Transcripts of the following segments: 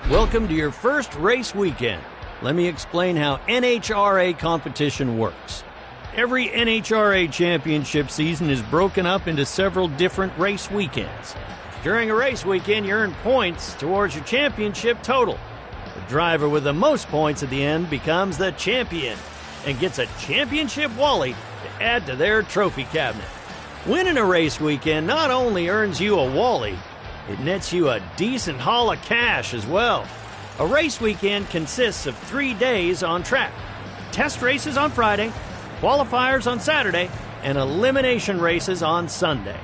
Welcome to your first race weekend. Let me explain how NHRA competition works. Every NHRA championship season is broken up into several different race weekends. During a race weekend, you earn points towards your championship total. The driver with the most points at the end becomes the champion and gets a championship Wally to add to their trophy cabinet. Winning a race weekend not only earns you a Wally, it nets you a decent haul of cash as well. A race weekend consists of 3 days on track. Test races on Friday, qualifiers on Saturday, and elimination races on Sunday.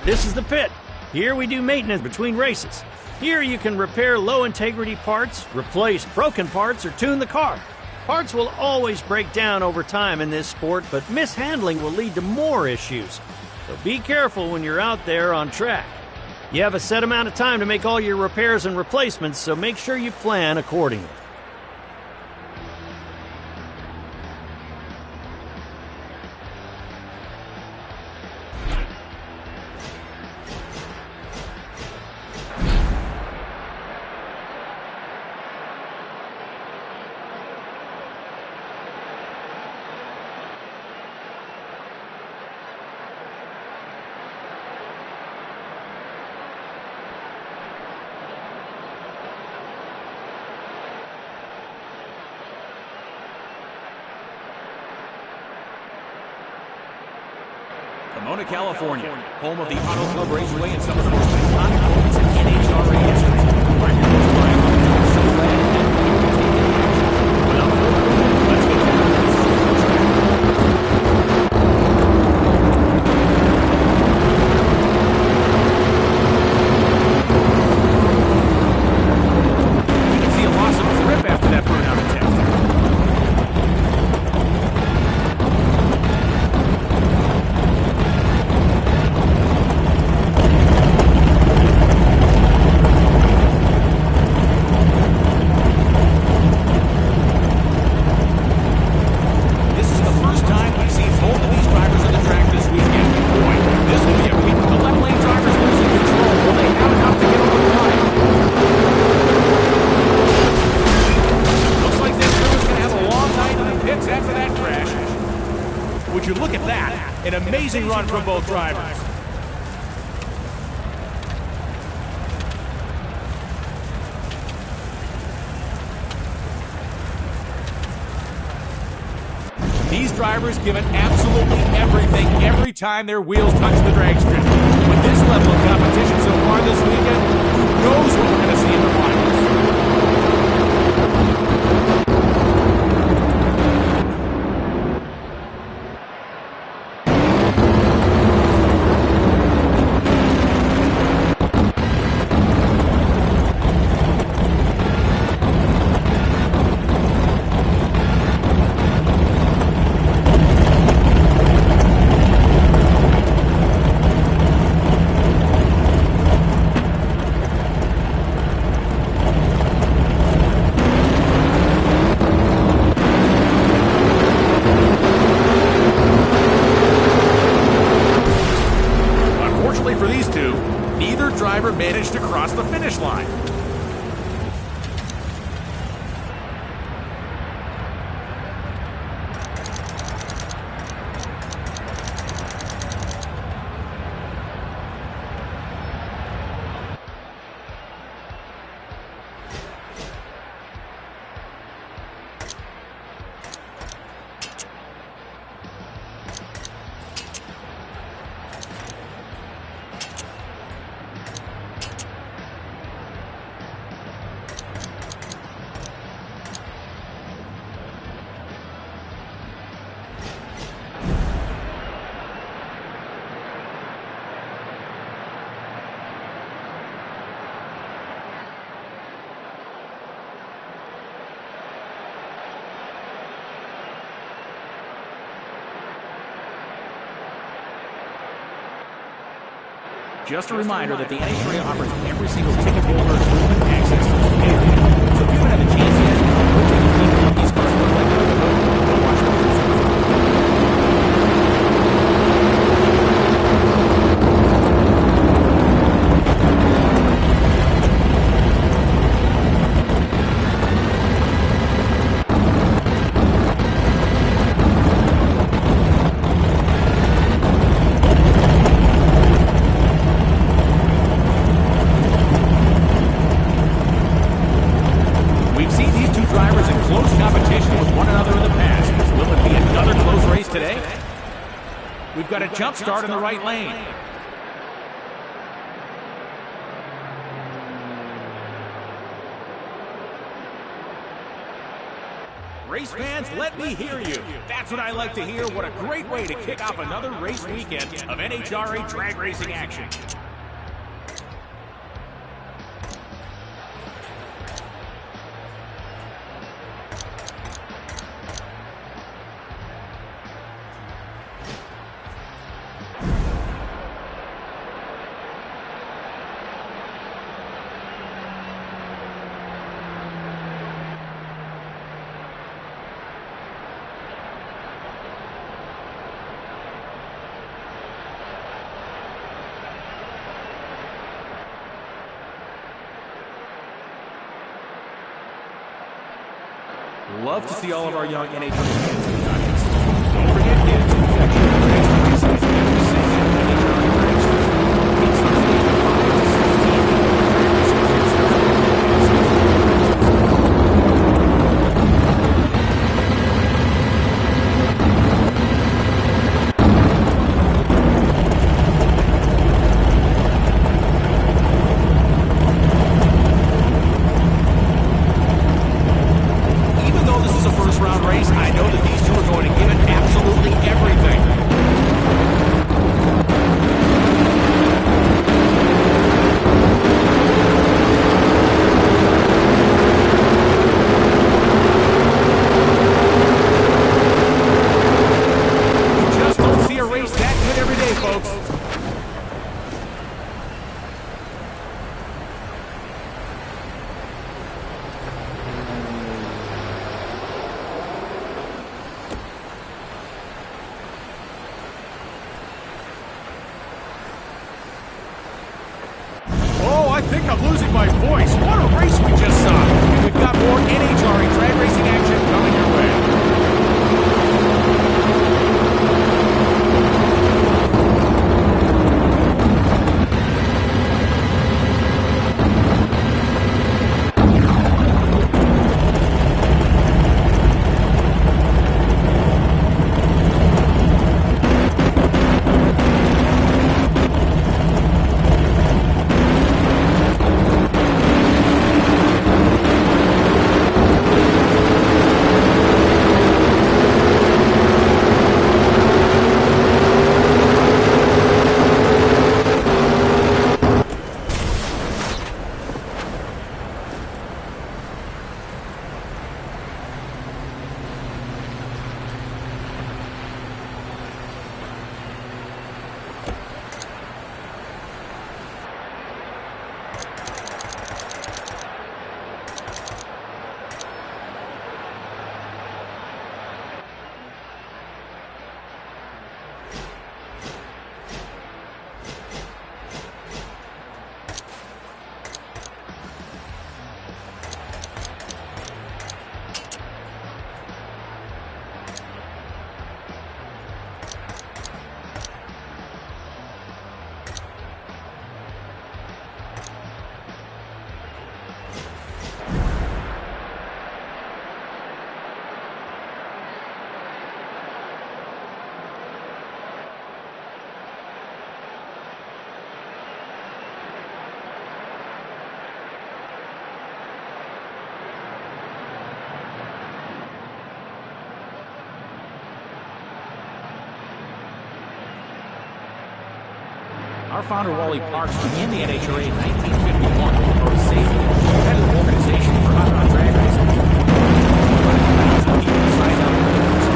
This is the pit. Here we do maintenance between races. Here you can repair low integrity parts, replace broken parts, or tune the car. Parts will always break down over time in this sport, but mishandling will lead to more issues. So be careful when you're out there on track. You have a set amount of time to make all your repairs and replacements, so make sure you plan accordingly. Pomona, California, home of the Auto Club Raceway and some of the most iconic moments in NHRA history. I'm your host, Brian. I'm so glad that you're taking action. Without further ado, let's get to the race. You can see a loss of grip after that burnout attempt. Would you look at that? An amazing run from both drivers. These drivers give it absolutely everything every time their wheels touch the drag strip. With this level of competition so far this weekend, who knows what we're going to see in the finals? For these two, neither driver managed to cross the finish line. Just a reminder that the NHRA offers every single ticket holder access to the area. So if you don't have a chance yet, go take a peek at what these cars look like under the hood. Go watch the races. We've got a jump start in the right lane. Race fans, let me hear you. That's what I like to hear. What a great way to kick off another race weekend of NHRA drag racing action. Love to see all of our young NHRA fans in the audience. Don't forget, kids, that your racing is every season NHRA drag season. It's from the age of 5 to 16. Drag racing kids start at I think I'm losing my voice. What a race we just saw. And we've got more NHRA drag racing action coming your way. Our founder, Wally Parks, began the NHRA in 1951 to promote a safe and competitive organization for hot rod drag racing. 5,000 people signed up for the first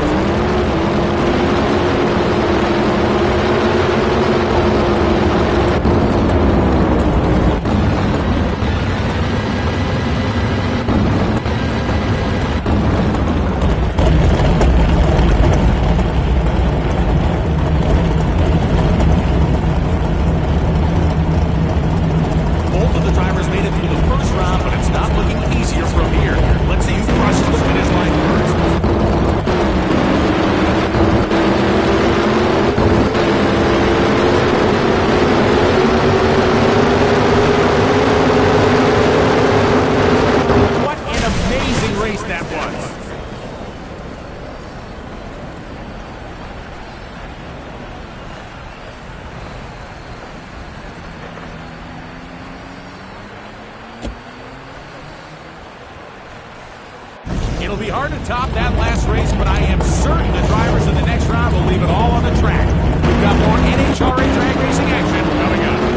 It'll be hard to top that last race, but I am certain the drivers in the next round will leave it all on the track. We've got more NHRA drag racing action coming up.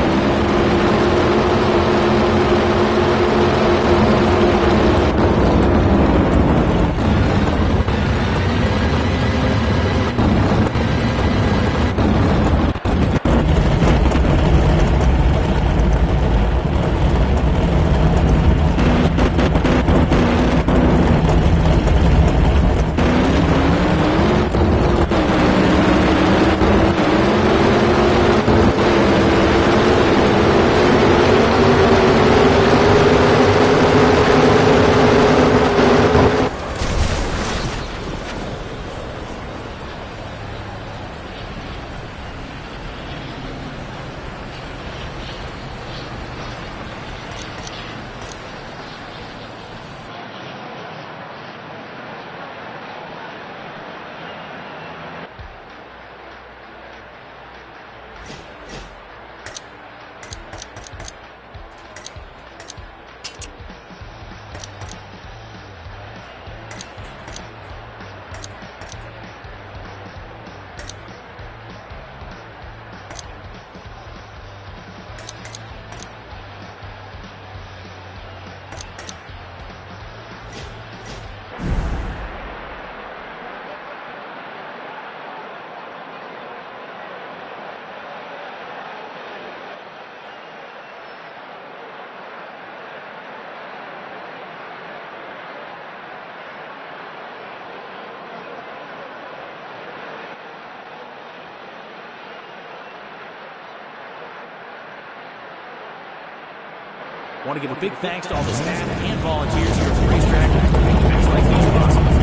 I want to give a big thanks to all the staff and volunteers here at the racetrack for making events like these possible.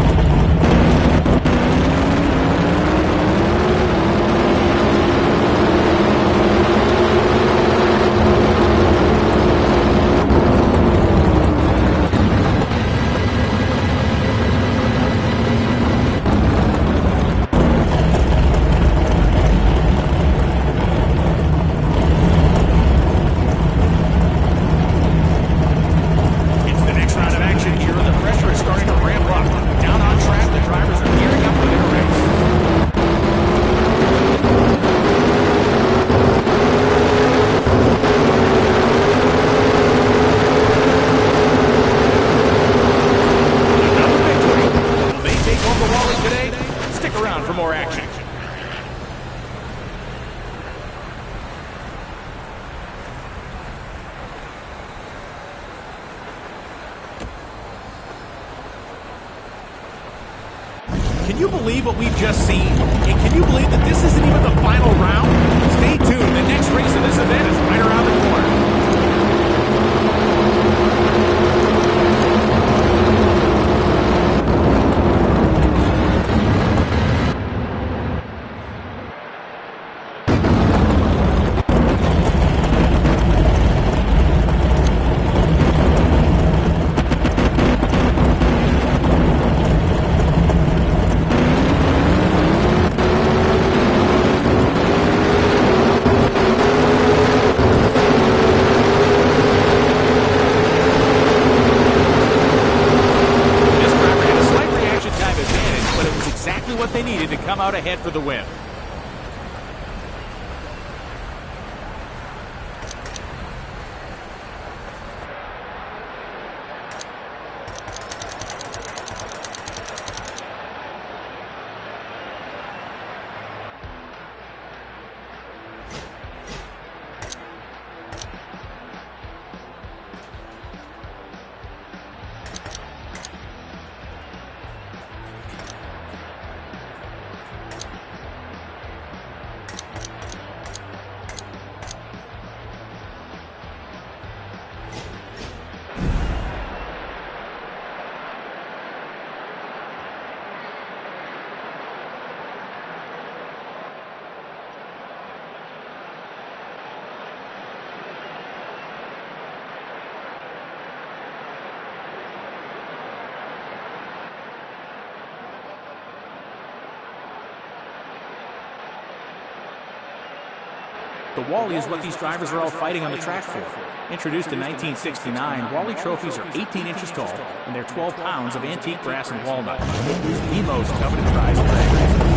Can you believe what we've just seen? And can you believe that this isn't even the final round? Stay tuned. The next race of this event is right around the corner. What they needed to come out ahead for the win. The Wally is what these drivers are all fighting on the track for. Introduced in 1969, Wally trophies are 18 inches tall, and they're 12 pounds of antique brass and walnut. It is the most coveted prize in drag racing.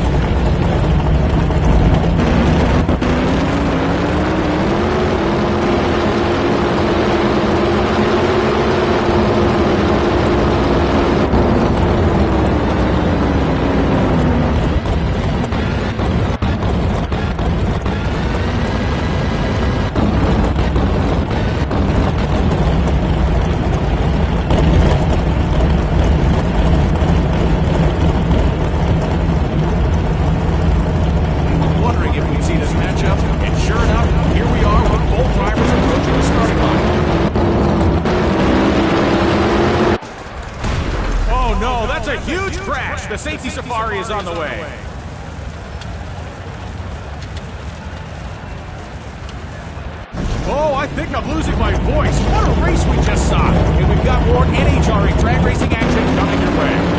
That's a huge crash. The safety safari is on the way. Oh, I think I'm losing my voice. What a race we just saw. And we've got more NHRA drag racing action coming your way.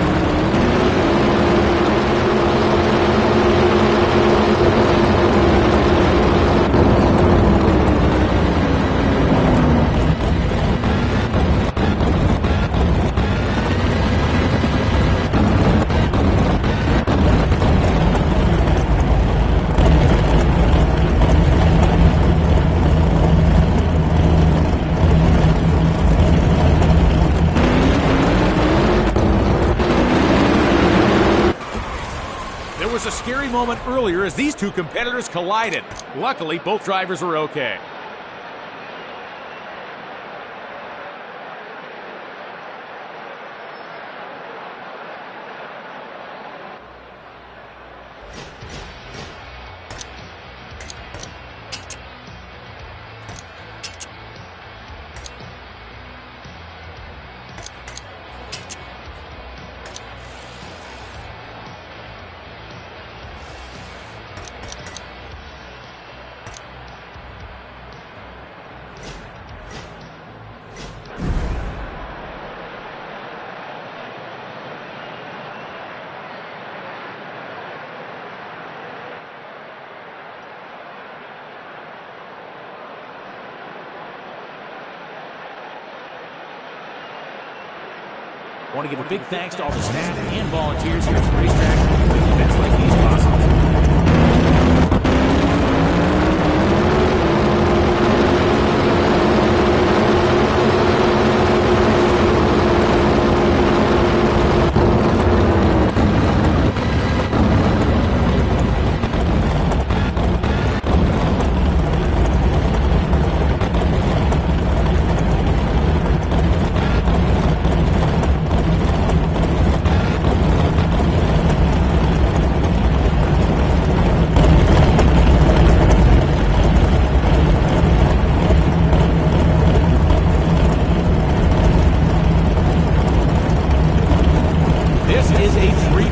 There was a scary moment earlier as these two competitors collided. Luckily, both drivers were okay. I want to give a big thanks to all the staff and volunteers here at the racetrack who make events like these possible.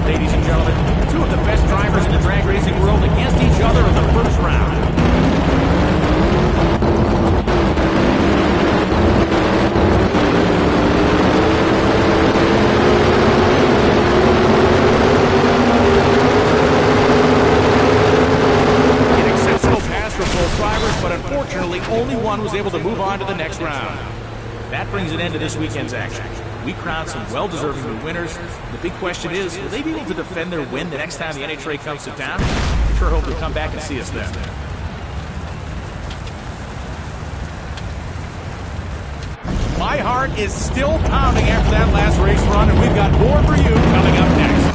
Ladies and gentlemen, two of the best drivers in the drag racing world against each other in the first round. An exceptional pass for both drivers, but unfortunately only one was able to move on to the next round. That brings an end to this weekend's action. We crowned some well-deserving new winners. The big question is, will they be able to defend their win the next time the NHRA comes to town? I sure hope you'll come back and see us then. My heart is still pounding after that last race run, and we've got more for you coming up next.